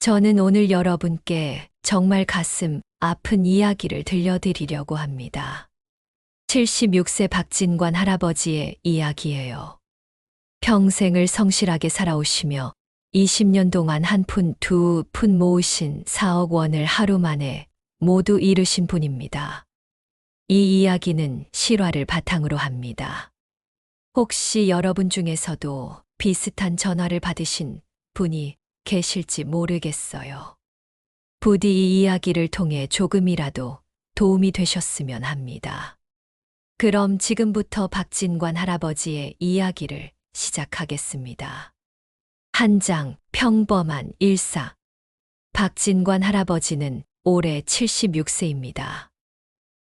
저는 오늘 여러분께 정말 가슴 아픈 이야기를 들려드리려고 합니다. 76세 박진관 할아버지의 이야기예요. 평생을 성실하게 살아오시며 20년 동안 한 푼, 두 푼 모으신 4억 원을 하루 만에 모두 잃으신 분입니다. 이 이야기는 실화를 바탕으로 합니다. 혹시 여러분 중에서도 비슷한 전화를 받으신 분이 계실지 모르겠어요. 부디 이 이야기를 통해 조금이라도 도움이 되셨으면 합니다. 그럼 지금부터 박진관 할아버지의 이야기를 시작하겠습니다. 한 장 평범한 일사. 박진관 할아버지는 올해 76세입니다.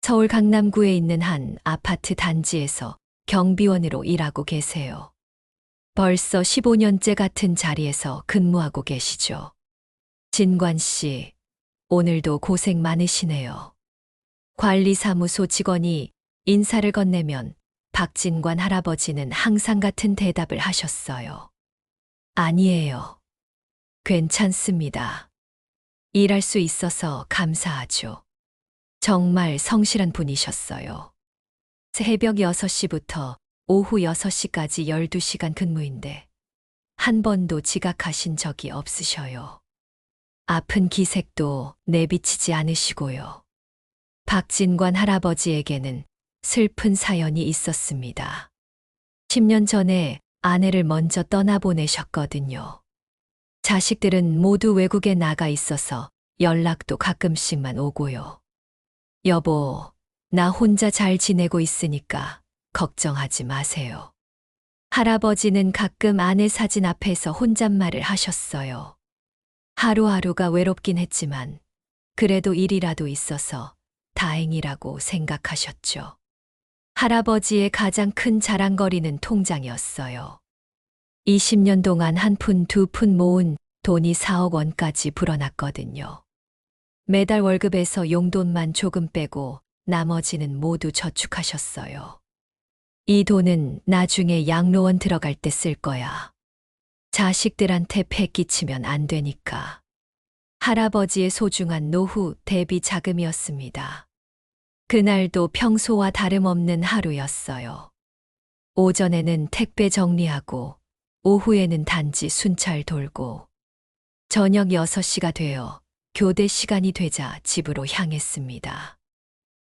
서울 강남구에 있는 한 아파트 단지에서 경비원으로 일하고 계세요. 벌써 15년째 같은 자리에서 근무하고 계시죠. 진관 씨, 오늘도 고생 많으시네요. 관리사무소 직원이 인사를 건네면 박진관 할아버지는 항상 같은 대답을 하셨어요. 아니에요. 괜찮습니다. 일할 수 있어서 감사하죠. 정말 성실한 분이셨어요. 새벽 6시부터 오후 6시까지 12시간 근무인데 한 번도 지각하신 적이 없으셔요. 아픈 기색도 내비치지 않으시고요. 박진관 할아버지에게는 슬픈 사연이 있었습니다. 10년 전에 아내를 먼저 떠나보내셨거든요. 자식들은 모두 외국에 나가 있어서 연락도 가끔씩만 오고요. 여보, 나 혼자 잘 지내고 있으니까 걱정하지 마세요. 할아버지는 가끔 아내 사진 앞에서 혼잣말을 하셨어요. 하루하루가 외롭긴 했지만 그래도 일이라도 있어서 다행이라고 생각하셨죠. 할아버지의 가장 큰 자랑거리는 통장이었어요. 20년 동안 한 푼, 두 푼 모은 돈이 4억 원까지 불어났거든요. 매달 월급에서 용돈만 조금 빼고 나머지는 모두 저축하셨어요. 이 돈은 나중에 양로원 들어갈 때 쓸 거야. 자식들한테 폐 끼치면 안 되니까. 할아버지의 소중한 노후 대비 자금이었습니다. 그날도 평소와 다름없는 하루였어요. 오전에는 택배 정리하고 오후에는 단지 순찰 돌고 저녁 6시가 되어 교대 시간이 되자 집으로 향했습니다.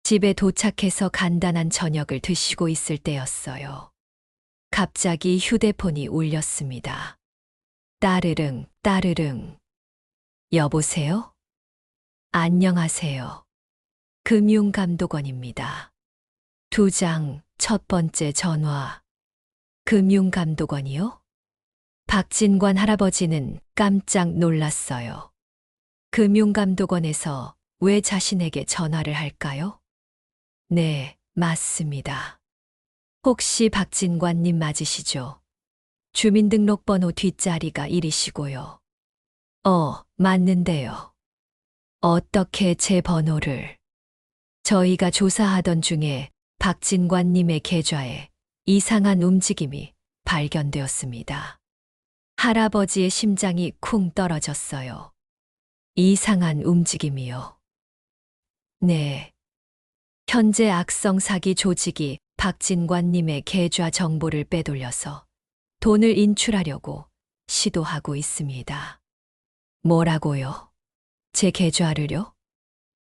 집에 도착해서 간단한 저녁을 드시고 있을 때였어요. 갑자기 휴대폰이 울렸습니다. 따르릉, 따르릉. 여보세요? 안녕하세요. 금융감독원입니다. 2장, 첫 번째 전화. 금융감독원이요? 박진관 할아버지는 깜짝 놀랐어요. 금융감독원에서 왜 자신에게 전화를 할까요? 네, 맞습니다. 혹시 박진관님 맞으시죠? 주민등록번호 뒷자리가 1이시고요. 맞는데요. 어떻게 제 번호를? 저희가 조사하던 중에 박진관님의 계좌에 이상한 움직임이 발견되었습니다. 할아버지의 심장이 쿵 떨어졌어요. 이상한 움직임이요. 네. 현재 악성 사기 조직이 박진관님의 계좌 정보를 빼돌려서 돈을 인출하려고 시도하고 있습니다. 뭐라고요? 제 계좌를요?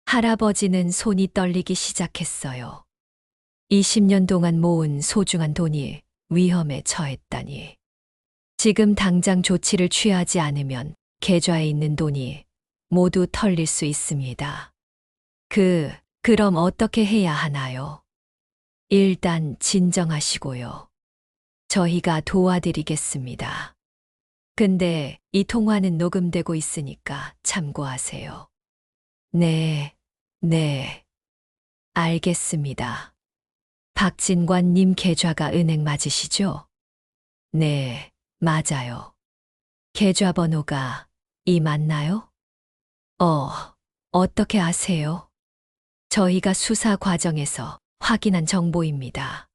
할아버지는 손이 떨리기 시작했어요. 20년 동안 모은 소중한 돈이 위험에 처했다니. 지금 당장 조치를 취하지 않으면 계좌에 있는 돈이 모두 털릴 수 있습니다. 그럼 어떻게 해야 하나요? 일단 진정하시고요. 저희가 도와드리겠습니다. 근데 이 통화는 녹음되고 있으니까 참고하세요. 네. 알겠습니다. 박진관님 계좌가 은행 맞으시죠? 네, 맞아요. 계좌 번호가 이 맞나요? 어떻게 아세요? 저희가 수사 과정에서 확인한 정보입니다.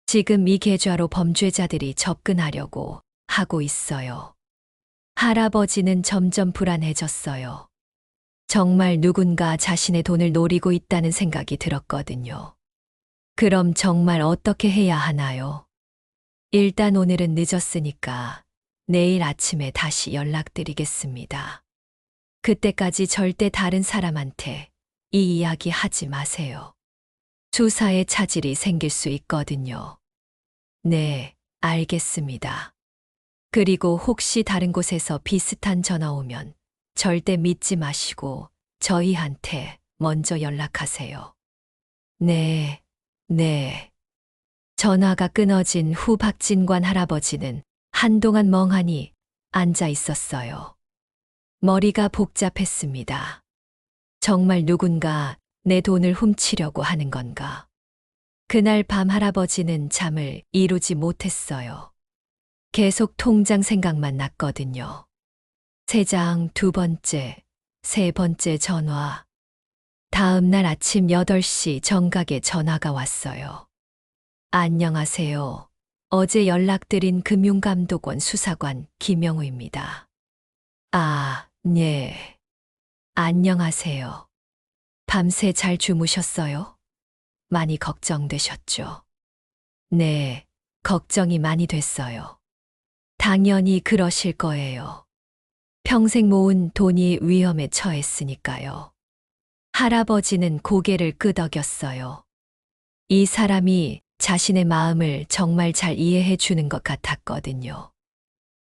지금 이 계좌로 범죄자들이 접근하려고 하고 있어요. 할아버지는 점점 불안해졌어요. 정말 누군가 자신의 돈을 노리고 있다는 생각이 들었거든요. 그럼 정말 어떻게 해야 하나요? 일단 오늘은 늦었으니까 내일 아침에 다시 연락드리겠습니다. 그때까지 절대 다른 사람한테 이 이야기 하지 마세요. 수사에 차질이 생길 수 있거든요. 네, 알겠습니다. 그리고 혹시 다른 곳에서 비슷한 전화 오면 절대 믿지 마시고 저희한테 먼저 연락하세요. 네, 네. 전화가 끊어진 후 박진관 할아버지는 한동안 멍하니 앉아 있었어요. 머리가 복잡했습니다. 정말 누군가 내 돈을 훔치려고 하는 건가? 그날 밤 할아버지는 잠을 이루지 못했어요. 계속 통장 생각만 났거든요. 세 장, 두 번째, 세 번째 전화. 다음 날 아침 8시 정각에 전화가 왔어요. 안녕하세요. 어제 연락드린 금융감독원 수사관 김영우입니다. 아, 네. 안녕하세요. 밤새 잘 주무셨어요? 많이 걱정되셨죠? 네, 걱정이 많이 됐어요. 당연히 그러실 거예요. 평생 모은 돈이 위험에 처했으니까요. 할아버지는 고개를 끄덕였어요. 이 사람이 자신의 마음을 정말 잘 이해해 주는 것 같았거든요.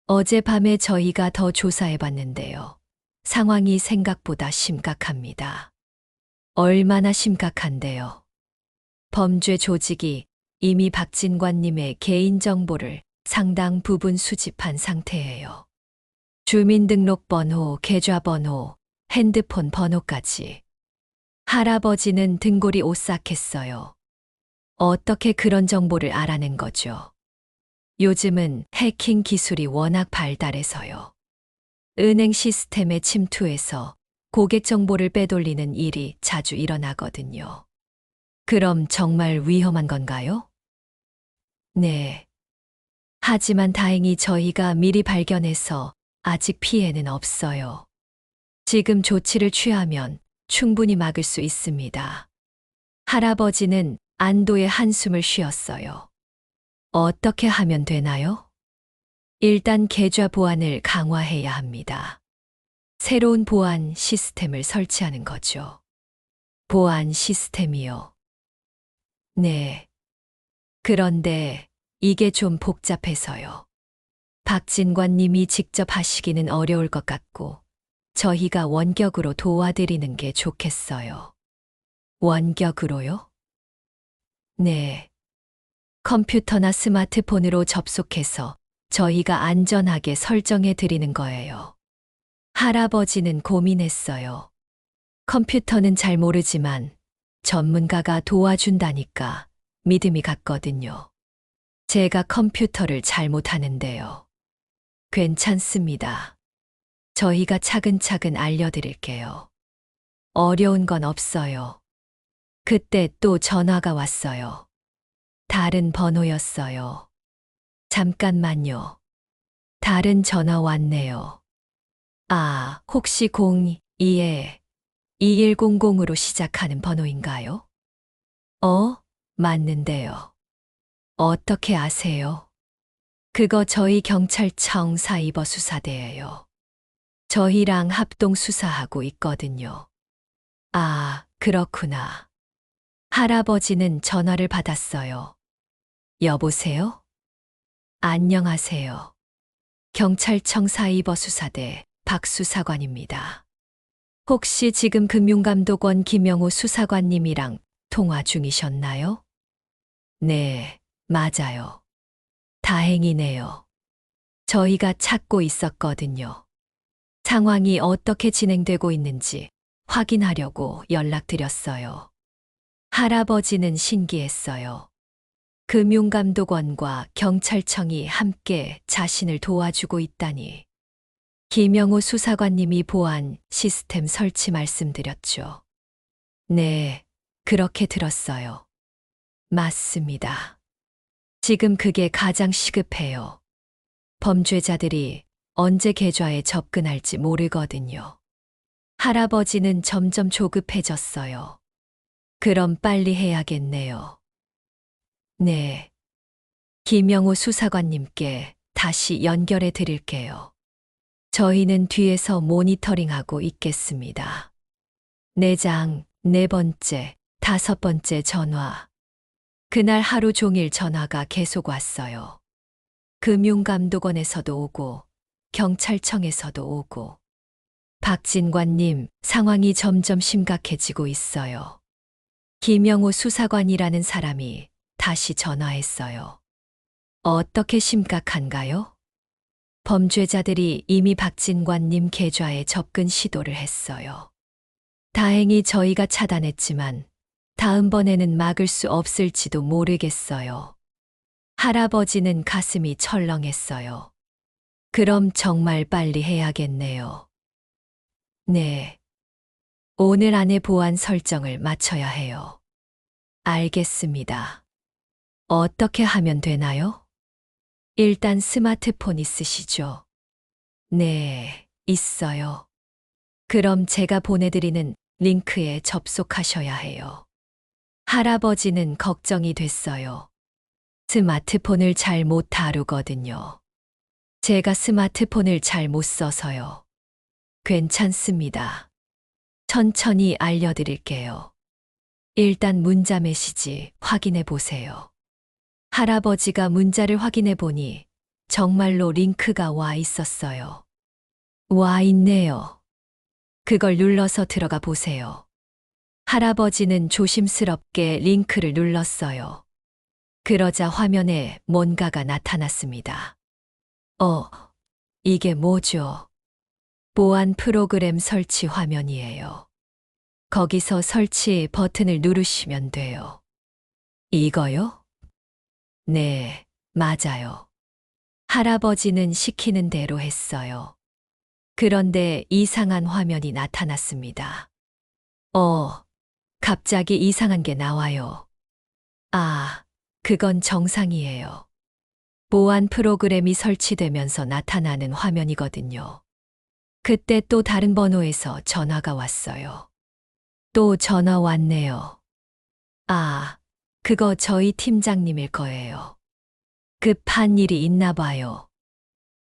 어젯밤에 저희가 더 조사해 봤는데요. 상황이 생각보다 심각합니다. 얼마나 심각한데요. 범죄 조직이 이미 박진관님의 개인정보를 상당 부분 수집한 상태예요. 주민등록번호, 계좌번호, 핸드폰 번호까지. 할아버지는 등골이 오싹했어요. 어떻게 그런 정보를 알아낸 거죠? 요즘은 해킹 기술이 워낙 발달해서요. 은행 시스템에 침투해서 고객 정보를 빼돌리는 일이 자주 일어나거든요. 그럼 정말 위험한 건가요? 네. 하지만 다행히 저희가 미리 발견해서 아직 피해는 없어요. 지금 조치를 취하면 충분히 막을 수 있습니다. 할아버지는 안도의 한숨을 쉬었어요. 어떻게 하면 되나요? 일단 계좌 보안을 강화해야 합니다. 새로운 보안 시스템을 설치하는 거죠. 보안 시스템이요. 네. 그런데 이게 좀 복잡해서요. 박진관 님이 직접 하시기는 어려울 것 같고, 저희가 원격으로 도와드리는 게 좋겠어요. 원격으로요? 네. 컴퓨터나 스마트폰으로 접속해서 저희가 안전하게 설정해 드리는 거예요. 할아버지는 고민했어요. 컴퓨터는 잘 모르지만 전문가가 도와준다니까 믿음이 갔거든요. 제가 컴퓨터를 잘 못하는데요. 괜찮습니다. 저희가 차근차근 알려드릴게요. 어려운 건 없어요. 그때 또 전화가 왔어요. 다른 번호였어요. 잠깐만요. 다른 전화 왔네요. 아, 혹시 02에 2100으로 시작하는 번호인가요? 맞는데요. 어떻게 아세요? 그거 저희 경찰청 사이버 수사대예요. 저희랑 합동 수사하고 있거든요. 아, 그렇구나. 할아버지는 전화를 받았어요. 여보세요? 안녕하세요. 경찰청 사이버 수사대 박수사관입니다. 혹시 지금 금융감독원 김영우 수사관님이랑 통화 중이셨나요? 네, 맞아요. 다행이네요. 저희가 찾고 있었거든요. 상황이 어떻게 진행되고 있는지 확인하려고 연락드렸어요. 할아버지는 신기했어요. 금융감독원과 경찰청이 함께 자신을 도와주고 있다니. 김영우 수사관님이 보안 시스템 설치 말씀드렸죠. 네, 그렇게 들었어요. 맞습니다. 지금 그게 가장 시급해요. 범죄자들이 언제 계좌에 접근할지 모르거든요. 할아버지는 점점 조급해졌어요. 그럼 빨리 해야겠네요. 네. 김영우 수사관님께 다시 연결해 드릴게요. 저희는 뒤에서 모니터링하고 있겠습니다. 4장, 4번째, 5번째 전화. 그날 하루 종일 전화가 계속 왔어요. 금융감독원에서도 오고, 경찰청에서도 오고. 박진관님, 상황이 점점 심각해지고 있어요. 김영우 수사관이라는 사람이 다시 전화했어요. 어떻게 심각한가요? 범죄자들이 이미 박진관님 계좌에 접근 시도를 했어요. 다행히 저희가 차단했지만 다음번에는 막을 수 없을지도 모르겠어요. 할아버지는 가슴이 철렁했어요. 그럼 정말 빨리 해야겠네요. 네. 오늘 안에 보안 설정을 맞춰야 해요. 알겠습니다. 어떻게 하면 되나요? 일단 스마트폰 있으시죠? 네, 있어요. 그럼 제가 보내드리는 링크에 접속하셔야 해요. 할아버지는 걱정이 됐어요. 스마트폰을 잘 못 다루거든요. 제가 스마트폰을 잘 못 써서요. 괜찮습니다. 천천히 알려드릴게요. 일단 문자 메시지 확인해 보세요. 할아버지가 문자를 확인해 보니 정말로 링크가 와 있었어요. 와 있네요. 그걸 눌러서 들어가 보세요. 할아버지는 조심스럽게 링크를 눌렀어요. 그러자 화면에 뭔가가 나타났습니다. 이게 뭐죠? 보안 프로그램 설치 화면이에요. 거기서 설치 버튼을 누르시면 돼요. 이거요? 네, 맞아요. 할아버지는 시키는 대로 했어요. 그런데 이상한 화면이 나타났습니다. 갑자기 이상한 게 나와요. 그건 정상이에요. 보안 프로그램이 설치되면서 나타나는 화면이거든요. 그때 또 다른 번호에서 전화가 왔어요. 또 전화 왔네요. 그거 저희 팀장님일 거예요. 급한 일이 있나 봐요.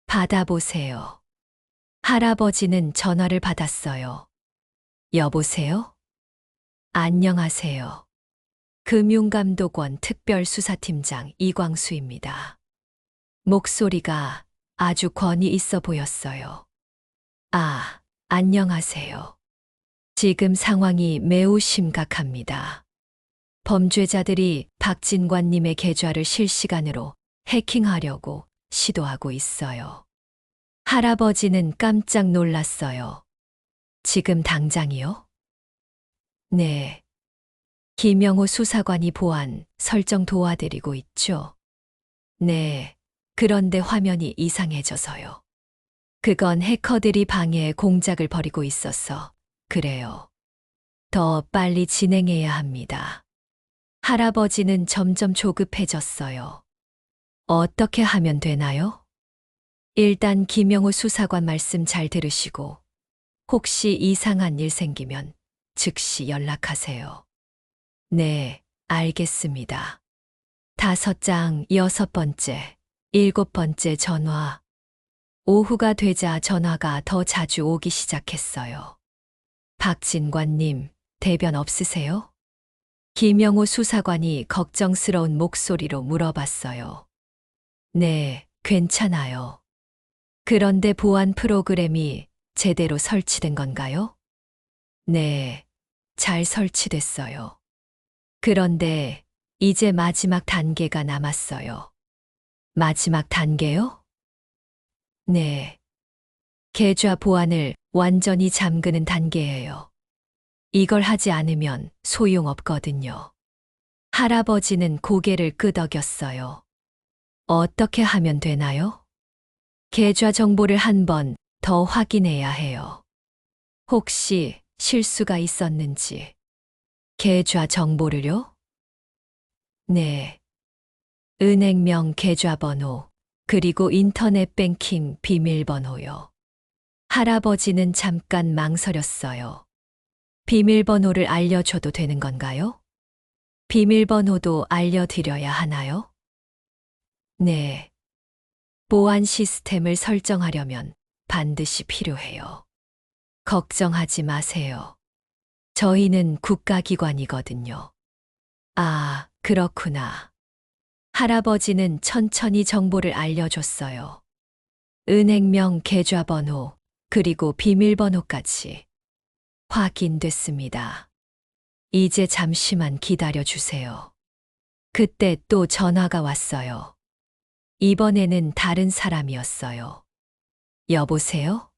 받아보세요. 할아버지는 전화를 받았어요. 여보세요? 안녕하세요. 금융감독원 특별수사팀장 이광수입니다. 목소리가 아주 권위 있어 보였어요. 안녕하세요. 지금 상황이 매우 심각합니다. 범죄자들이 박진관님의 계좌를 실시간으로 해킹하려고 시도하고 있어요. 할아버지는 깜짝 놀랐어요. 지금 당장이요? 네. 김영우 수사관이 보안 설정 도와드리고 있죠. 네. 그런데 화면이 이상해져서요. 그건 해커들이 방해에 공작을 벌이고 있어서 그래요. 더 빨리 진행해야 합니다. 할아버지는 점점 조급해졌어요. 어떻게 하면 되나요? 일단 김영우 수사관 말씀 잘 들으시고 혹시 이상한 일 생기면 즉시 연락하세요. 네, 알겠습니다. 5장 6번째, 7번째 전화. 오후가 되자 전화가 더 자주 오기 시작했어요. 박진관님, 대변 없으세요? 김영우 수사관이 걱정스러운 목소리로 물어봤어요. 네, 괜찮아요. 그런데 보안 프로그램이 제대로 설치된 건가요? 네, 잘 설치됐어요. 그런데 이제 마지막 단계가 남았어요. 마지막 단계요? 네. 계좌 보안을 완전히 잠그는 단계예요. 이걸 하지 않으면 소용없거든요. 할아버지는 고개를 끄덕였어요. 어떻게 하면 되나요? 계좌 정보를 한 번 더 확인해야 해요. 혹시 실수가 있었는지. 계좌 정보를요? 네. 은행명 계좌번호, 그리고 인터넷 뱅킹 비밀번호요. 할아버지는 잠깐 망설였어요. 비밀번호를 알려줘도 되는 건가요? 비밀번호도 알려드려야 하나요? 네. 보안 시스템을 설정하려면 반드시 필요해요. 걱정하지 마세요. 저희는 국가기관이거든요. 아, 그렇구나. 할아버지는 천천히 정보를 알려줬어요. 은행명, 계좌번호, 그리고 비밀번호까지 확인됐습니다. 이제 잠시만 기다려 주세요. 그때 또 전화가 왔어요. 이번에는 다른 사람이었어요. 여보세요?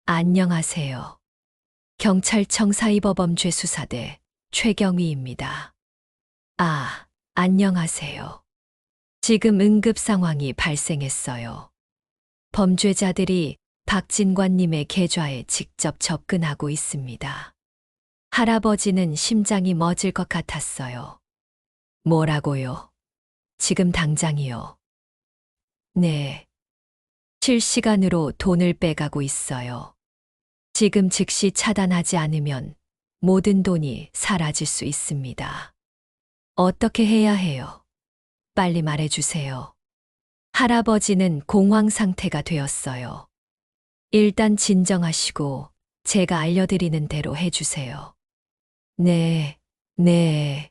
안녕하세요. 경찰청 사이버범죄수사대 최경희입니다. 아, 안녕하세요. 지금 응급 상황이 발생했어요. 범죄자들이 박진관님의 계좌에 직접 접근하고 있습니다. 할아버지는 심장이 멎을 것 같았어요. 뭐라고요? 지금 당장이요. 네. 실시간으로 돈을 빼가고 있어요. 지금 즉시 차단하지 않으면 모든 돈이 사라질 수 있습니다. 어떻게 해야 해요? 빨리 말해주세요. 할아버지는 공황 상태가 되었어요. 일단 진정하시고 제가 알려드리는 대로 해주세요. 네, 네.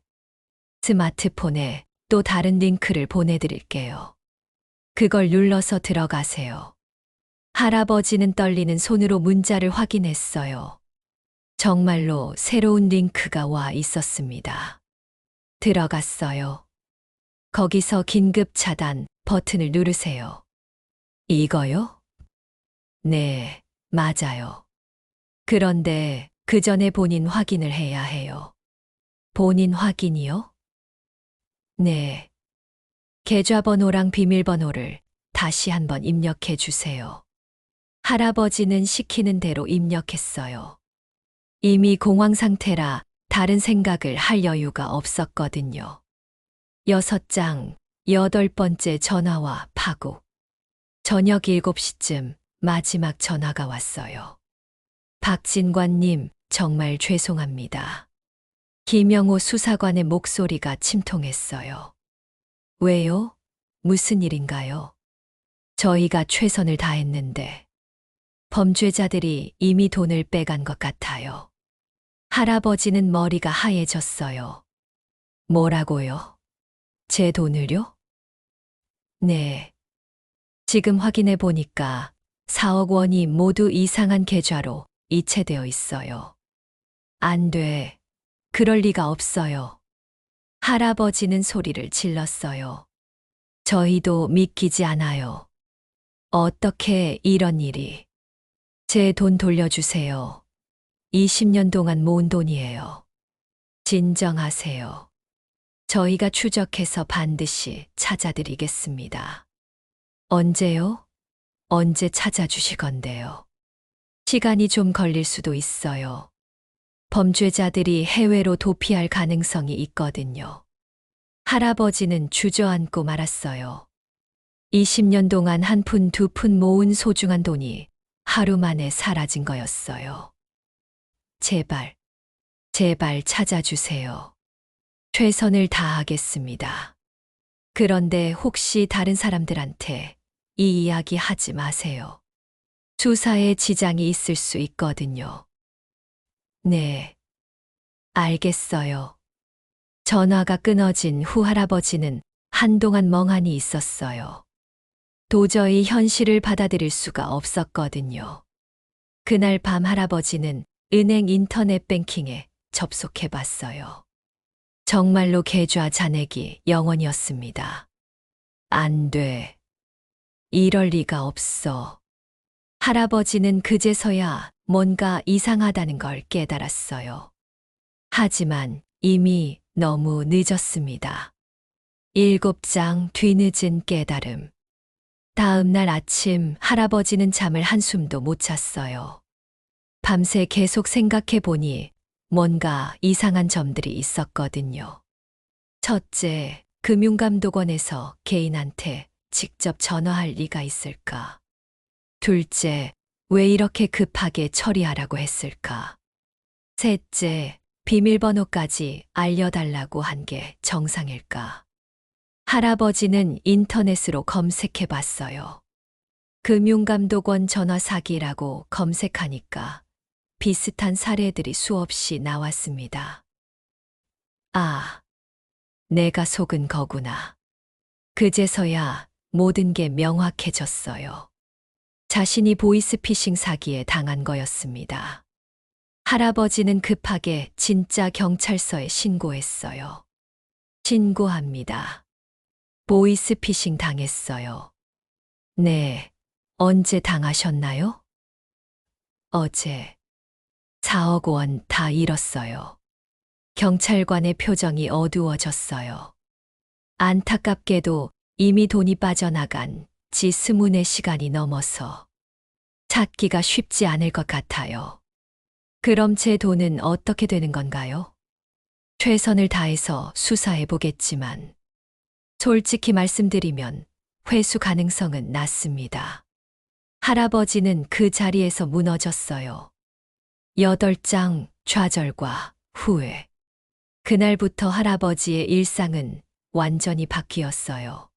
스마트폰에 또 다른 링크를 보내드릴게요. 그걸 눌러서 들어가세요. 할아버지는 떨리는 손으로 문자를 확인했어요. 정말로 새로운 링크가 와 있었습니다. 들어갔어요. 거기서 긴급 차단 버튼을 누르세요. 이거요? 네, 맞아요. 그런데 그 전에 본인 확인을 해야 해요. 본인 확인이요? 네. 계좌번호랑 비밀번호를 다시 한번 입력해 주세요. 할아버지는 시키는 대로 입력했어요. 이미 공황 상태라 다른 생각을 할 여유가 없었거든요. 6장, 8번째 전화와 파국. 저녁 7시쯤 마지막 전화가 왔어요. 박진관님, 정말 죄송합니다. 김영호 수사관의 목소리가 침통했어요. 왜요? 무슨 일인가요? 저희가 최선을 다했는데 범죄자들이 이미 돈을 빼간 것 같아요. 할아버지는 머리가 하얘졌어요. 뭐라고요? 제 돈을요? 네. 지금 확인해 보니까 4억 원이 모두 이상한 계좌로 이체되어 있어요. 안 돼. 그럴 리가 없어요. 할아버지는 소리를 질렀어요. 저희도 믿기지 않아요. 어떻게 이런 일이. 제 돈 돌려주세요. 20년 동안 모은 돈이에요. 진정하세요. 저희가 추적해서 반드시 찾아드리겠습니다. 언제요? 언제 찾아주실 건데요? 시간이 좀 걸릴 수도 있어요. 범죄자들이 해외로 도피할 가능성이 있거든요. 할아버지는 주저앉고 말았어요. 20년 동안 한 푼, 두 푼 모은 소중한 돈이 하루 만에 사라진 거였어요. 제발, 제발 찾아주세요. 최선을 다하겠습니다. 그런데 혹시 다른 사람들한테 이 이야기 하지 마세요. 수사에 지장이 있을 수 있거든요. 네, 알겠어요. 전화가 끊어진 후 할아버지는 한동안 멍하니 있었어요. 도저히 현실을 받아들일 수가 없었거든요. 그날 밤 할아버지는 은행 인터넷 뱅킹에 접속해 봤어요. 정말로 계좌 잔액이 0원이었습니다. 안 돼. 이럴 리가 없어. 할아버지는 그제서야 뭔가 이상하다는 걸 깨달았어요. 하지만 이미 너무 늦었습니다. 7장 뒤늦은 깨달음. 다음 날 아침 할아버지는 잠을 한숨도 못 잤어요. 밤새 계속 생각해 보니 뭔가 이상한 점들이 있었거든요. 첫째, 금융감독원에서 개인한테 직접 전화할 리가 있을까? 둘째, 왜 이렇게 급하게 처리하라고 했을까? 셋째, 비밀번호까지 알려달라고 한 게 정상일까? 할아버지는 인터넷으로 검색해 봤어요. 금융감독원 전화 사기라고 검색하니까 비슷한 사례들이 수없이 나왔습니다. 아, 내가 속은 거구나. 그제서야 모든 게 명확해졌어요. 자신이 보이스피싱 사기에 당한 거였습니다. 할아버지는 급하게 진짜 경찰서에 신고했어요. 신고합니다. 보이스피싱 당했어요. 네, 언제 당하셨나요? 어제. 4억 원 다 잃었어요. 경찰관의 표정이 어두워졌어요. 안타깝게도 이미 돈이 빠져나간 지 24시간이 넘어서 찾기가 쉽지 않을 것 같아요. 그럼 제 돈은 어떻게 되는 건가요? 최선을 다해서 수사해 보겠지만, 솔직히 말씀드리면 회수 가능성은 낮습니다. 할아버지는 그 자리에서 무너졌어요. 8장 좌절과 후회. 그날부터 할아버지의 일상은 완전히 바뀌었어요.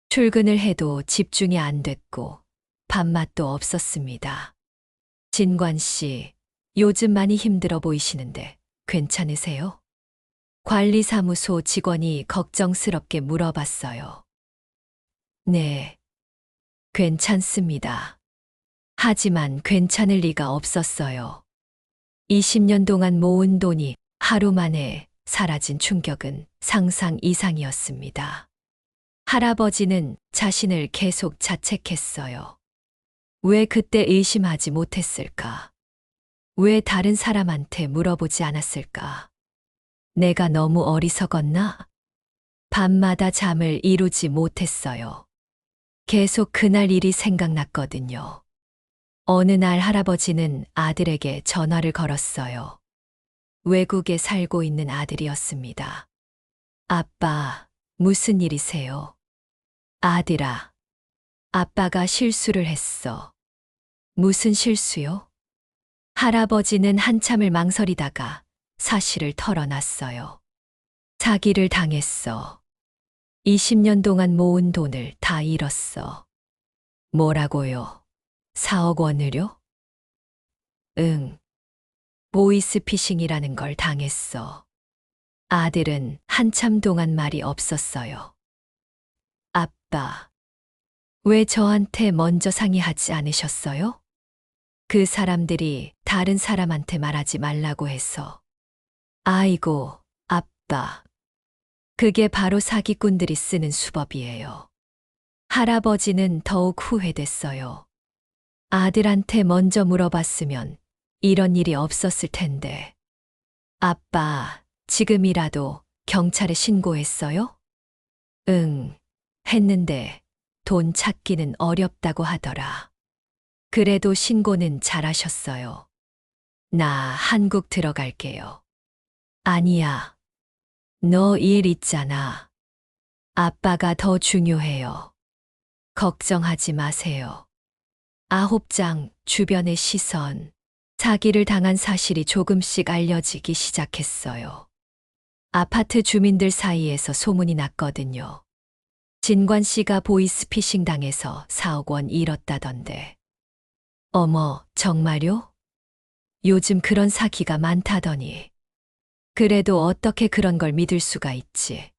출근을 해도 집중이 안 됐고 밥맛도 없었습니다. 진관 씨, 요즘 많이 힘들어 보이시는데 괜찮으세요? 관리사무소 직원이 걱정스럽게 물어봤어요. 네, 괜찮습니다. 하지만 괜찮을 리가 없었어요. 20년 동안 모은 돈이 하루 만에 사라진 충격은 상상 이상이었습니다. 할아버지는 자신을 계속 자책했어요. 왜 그때 의심하지 못했을까? 왜 다른 사람한테 물어보지 않았을까? 내가 너무 어리석었나? 밤마다 잠을 이루지 못했어요. 계속 그날 일이 생각났거든요. 어느 날 할아버지는 아들에게 전화를 걸었어요. 외국에 살고 있는 아들이었습니다. 아빠, 무슨 일이세요? 아들아, 아빠가 실수를 했어. 무슨 실수요? 할아버지는 한참을 망설이다가 사실을 털어놨어요. 사기를 당했어. 20년 동안 모은 돈을 다 잃었어. 뭐라고요? 4억 원을요? 응. 보이스피싱이라는 걸 당했어. 아들은 한참 동안 말이 없었어요. 아빠, 왜 저한테 먼저 상의하지 않으셨어요? 그 사람들이 다른 사람한테 말하지 말라고 해서. 아이고, 아빠. 그게 바로 사기꾼들이 쓰는 수법이에요. 할아버지는 더욱 후회됐어요. 아들한테 먼저 물어봤으면 이런 일이 없었을 텐데. 아빠, 지금이라도 경찰에 신고했어요? 응, 했는데 돈 찾기는 어렵다고 하더라. 그래도 신고는 잘하셨어요. 나 한국 들어갈게요. 아니야. 너 일 있잖아. 아빠가 더 중요해요. 걱정하지 마세요. 9장 주변의 시선. 사기를 당한 사실이 조금씩 알려지기 시작했어요. 아파트 주민들 사이에서 소문이 났거든요. 진관 씨가 보이스피싱 당해서 4억 원 잃었다던데. 어머, 정말요? 요즘 그런 사기가 많다더니. 그래도 어떻게 그런 걸 믿을 수가 있지?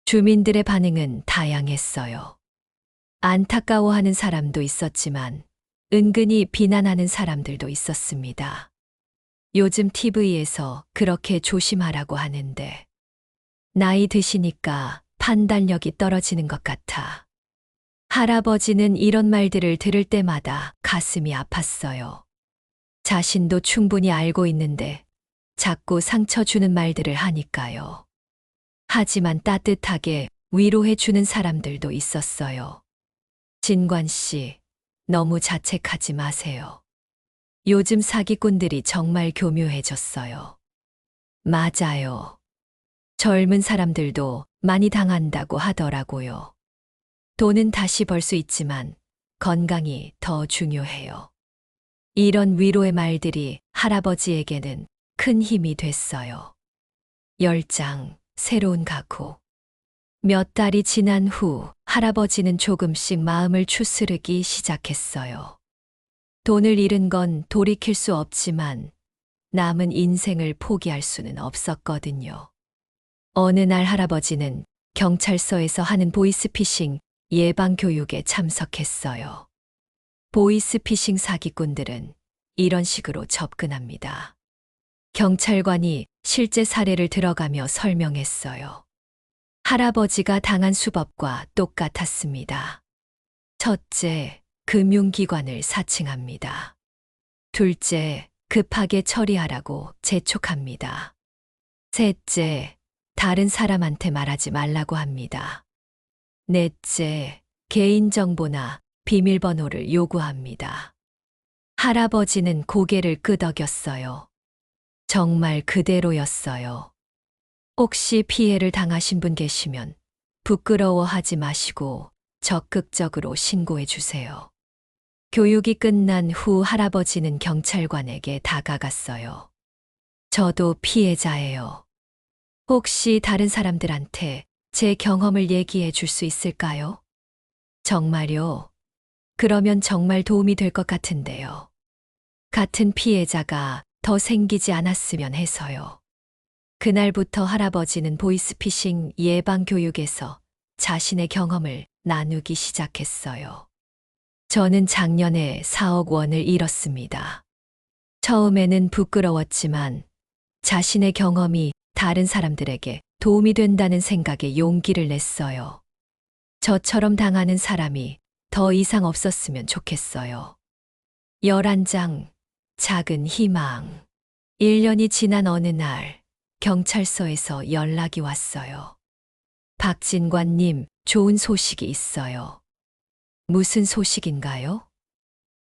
주민들의 반응은 다양했어요. 안타까워하는 사람도 있었지만 은근히 비난하는 사람들도 있었습니다. 요즘 TV에서 그렇게 조심하라고 하는데 나이 드시니까 판단력이 떨어지는 것 같아. 할아버지는 이런 말들을 들을 때마다 가슴이 아팠어요. 자신도 충분히 알고 있는데 자꾸 상처 주는 말들을 하니까요. 하지만 따뜻하게 위로해 주는 사람들도 있었어요. 진관 씨, 너무 자책하지 마세요. 요즘 사기꾼들이 정말 교묘해졌어요. 맞아요. 젊은 사람들도 많이 당한다고 하더라고요. 돈은 다시 벌 수 있지만 건강이 더 중요해요. 이런 위로의 말들이 할아버지에게는 큰 힘이 됐어요. 10장 새로운 각오. 몇 달이 지난 후 할아버지는 조금씩 마음을 추스르기 시작했어요. 돈을 잃은 건 돌이킬 수 없지만 남은 인생을 포기할 수는 없었거든요. 어느 날 할아버지는 경찰서에서 하는 보이스피싱 예방 교육에 참석했어요. 보이스피싱 사기꾼들은 이런 식으로 접근합니다. 경찰관이 실제 사례를 들어가며 설명했어요. 할아버지가 당한 수법과 똑같았습니다. 첫째, 금융기관을 사칭합니다. 둘째, 급하게 처리하라고 재촉합니다. 셋째, 다른 사람한테 말하지 말라고 합니다. 넷째, 개인정보나 비밀번호를 요구합니다. 할아버지는 고개를 끄덕였어요. 정말 그대로였어요. 혹시 피해를 당하신 분 계시면 부끄러워하지 마시고 적극적으로 신고해 주세요. 교육이 끝난 후 할아버지는 경찰관에게 다가갔어요. 저도 피해자예요. 혹시 다른 사람들한테 제 경험을 얘기해 줄 수 있을까요? 정말요? 그러면 정말 도움이 될 것 같은데요. 같은 피해자가 더 생기지 않았으면 해서요. 그날부터 할아버지는 보이스피싱 예방 교육에서 자신의 경험을 나누기 시작했어요. 저는 작년에 4억 원을 잃었습니다. 처음에는 부끄러웠지만 자신의 경험이 다른 사람들에게 도움이 된다는 생각에 용기를 냈어요. 저처럼 당하는 사람이 더 이상 없었으면 좋겠어요. 11장 작은 희망. 1년이 지난 어느 날 경찰서에서 연락이 왔어요. 박진관님, 좋은 소식이 있어요. 무슨 소식인가요?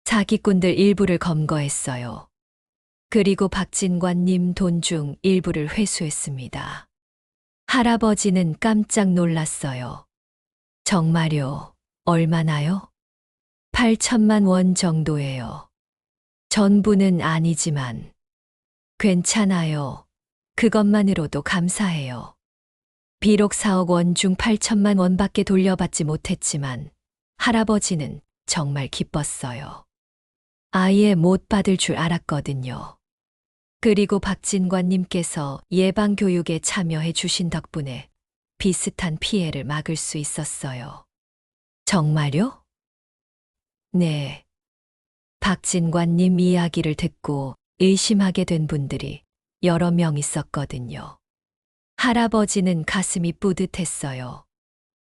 사기꾼들 일부를 검거했어요. 그리고 박진관님 돈 중 일부를 회수했습니다. 할아버지는 깜짝 놀랐어요. 정말요? 얼마나요? 8천만 원 정도예요. 전부는 아니지만. 괜찮아요. 그것만으로도 감사해요. 비록 4억 원 중 8천만 원밖에 돌려받지 못했지만 할아버지는 정말 기뻤어요. 아예 못 받을 줄 알았거든요. 그리고 박진관님께서 예방교육에 참여해 주신 덕분에 비슷한 피해를 막을 수 있었어요. 정말요? 네. 박진관님 이야기를 듣고 의심하게 된 분들이 여러 명 있었거든요. 할아버지는 가슴이 뿌듯했어요.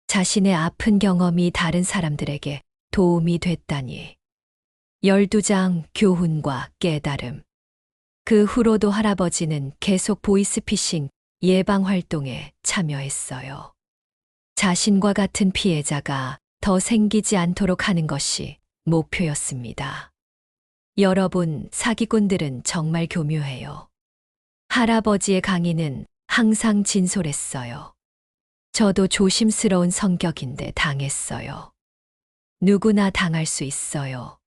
자신의 아픈 경험이 다른 사람들에게 도움이 됐다니. 12장 교훈과 깨달음. 그 후로도 할아버지는 계속 보이스피싱 예방 활동에 참여했어요. 자신과 같은 피해자가 더 생기지 않도록 하는 것이 목표였습니다. 여러분, 사기꾼들은 정말 교묘해요. 할아버지의 강의는 항상 진솔했어요. 저도 조심스러운 성격인데 당했어요. 누구나 당할 수 있어요.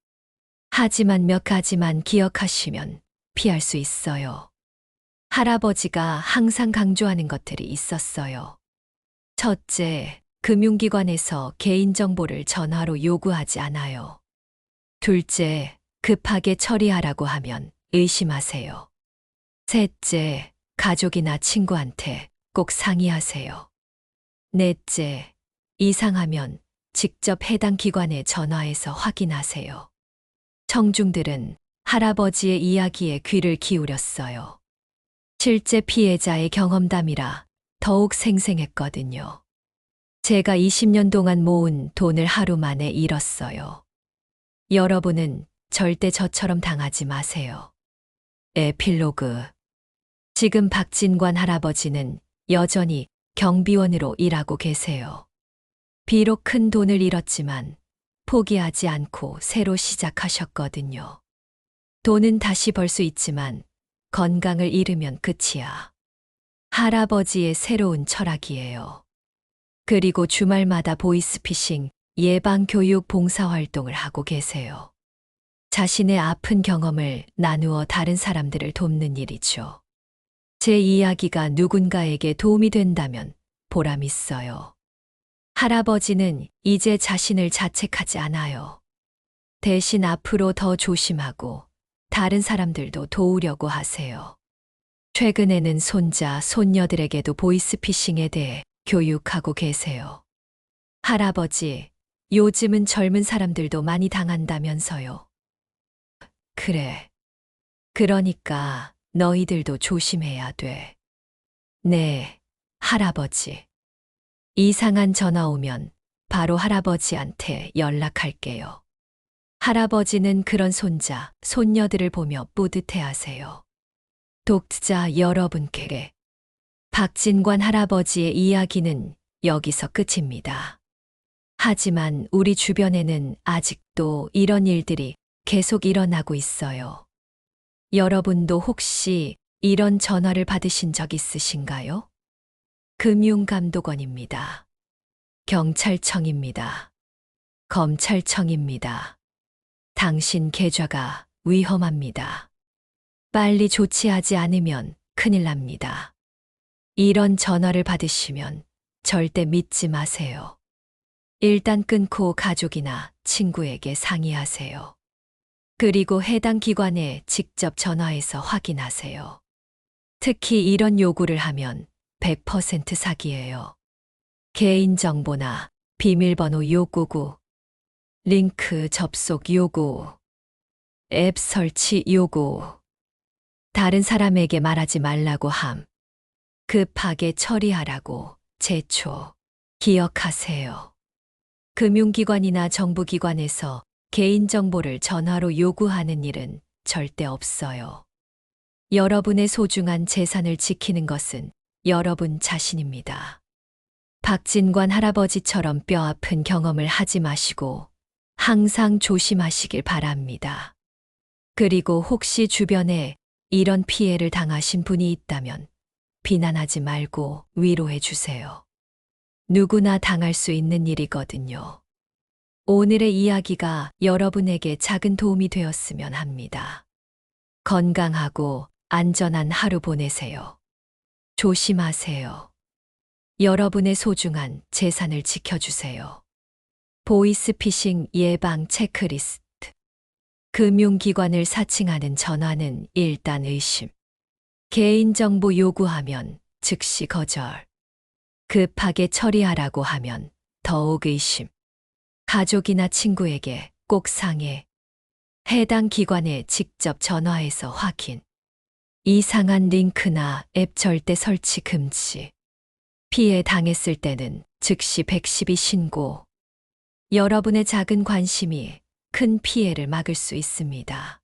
하지만 몇 가지만 기억하시면 피할 수 있어요. 할아버지가 항상 강조하는 것들이 있었어요. 첫째, 금융기관에서 개인정보를 전화로 요구하지 않아요. 둘째, 급하게 처리하라고 하면 의심하세요. 셋째, 가족이나 친구한테 꼭 상의하세요. 넷째, 이상하면 직접 해당 기관에 전화해서 확인하세요. 청중들은 할아버지의 이야기에 귀를 기울였어요. 실제 피해자의 경험담이라 더욱 생생했거든요. 제가 20년 동안 모은 돈을 하루 만에 잃었어요. 여러분은 절대 저처럼 당하지 마세요. 에필로그. 지금 박진관 할아버지는 여전히 경비원으로 일하고 계세요. 비록 큰 돈을 잃었지만 포기하지 않고 새로 시작하셨거든요. 돈은 다시 벌 수 있지만 건강을 잃으면 끝이야. 할아버지의 새로운 철학이에요. 그리고 주말마다 보이스피싱 예방교육 봉사활동을 하고 계세요. 자신의 아픈 경험을 나누어 다른 사람들을 돕는 일이죠. 제 이야기가 누군가에게 도움이 된다면 보람 있어요. 할아버지는 이제 자신을 자책하지 않아요. 대신 앞으로 더 조심하고 다른 사람들도 도우려고 하세요. 최근에는 손자, 손녀들에게도 보이스피싱에 대해 교육하고 계세요. 할아버지, 요즘은 젊은 사람들도 많이 당한다면서요. 그래. 그러니까 너희들도 조심해야 돼. 네, 할아버지. 이상한 전화 오면 바로 할아버지한테 연락할게요. 할아버지는 그런 손자, 손녀들을 보며 뿌듯해 하세요. 독자 여러분께 박진관 할아버지의 이야기는 여기서 끝입니다. 하지만 우리 주변에는 아직도 이런 일들이 계속 일어나고 있어요. 여러분도 혹시 이런 전화를 받으신 적 있으신가요? 금융감독원입니다. 경찰청입니다. 검찰청입니다. 당신 계좌가 위험합니다. 빨리 조치하지 않으면 큰일 납니다. 이런 전화를 받으시면 절대 믿지 마세요. 일단 끊고 가족이나 친구에게 상의하세요. 그리고 해당 기관에 직접 전화해서 확인하세요. 특히 이런 요구를 하면 100% 사기예요. 개인정보나 비밀번호 요구, 링크 접속 요구, 앱 설치 요구, 다른 사람에게 말하지 말라고 함, 급하게 처리하라고 제초, 기억하세요. 금융기관이나 정부기관에서 개인정보를 전화로 요구하는 일은 절대 없어요. 여러분의 소중한 재산을 지키는 것은 여러분 자신입니다. 박진관 할아버지처럼 뼈아픈 경험을 하지 마시고 항상 조심하시길 바랍니다. 그리고 혹시 주변에 이런 피해를 당하신 분이 있다면 비난하지 말고 위로해 주세요. 누구나 당할 수 있는 일이거든요. 오늘의 이야기가 여러분에게 작은 도움이 되었으면 합니다. 건강하고 안전한 하루 보내세요. 조심하세요. 여러분의 소중한 재산을 지켜주세요. 보이스피싱 예방 체크리스트. 금융기관을 사칭하는 전화는 일단 의심. 개인정보 요구하면 즉시 거절. 급하게 처리하라고 하면 더욱 의심. 가족이나 친구에게 꼭 상해. 해당 기관에 직접 전화해서 확인. 이상한 링크나 앱 절대 설치 금지. 피해 당했을 때는 즉시 112 신고. 여러분의 작은 관심이 큰 피해를 막을 수 있습니다.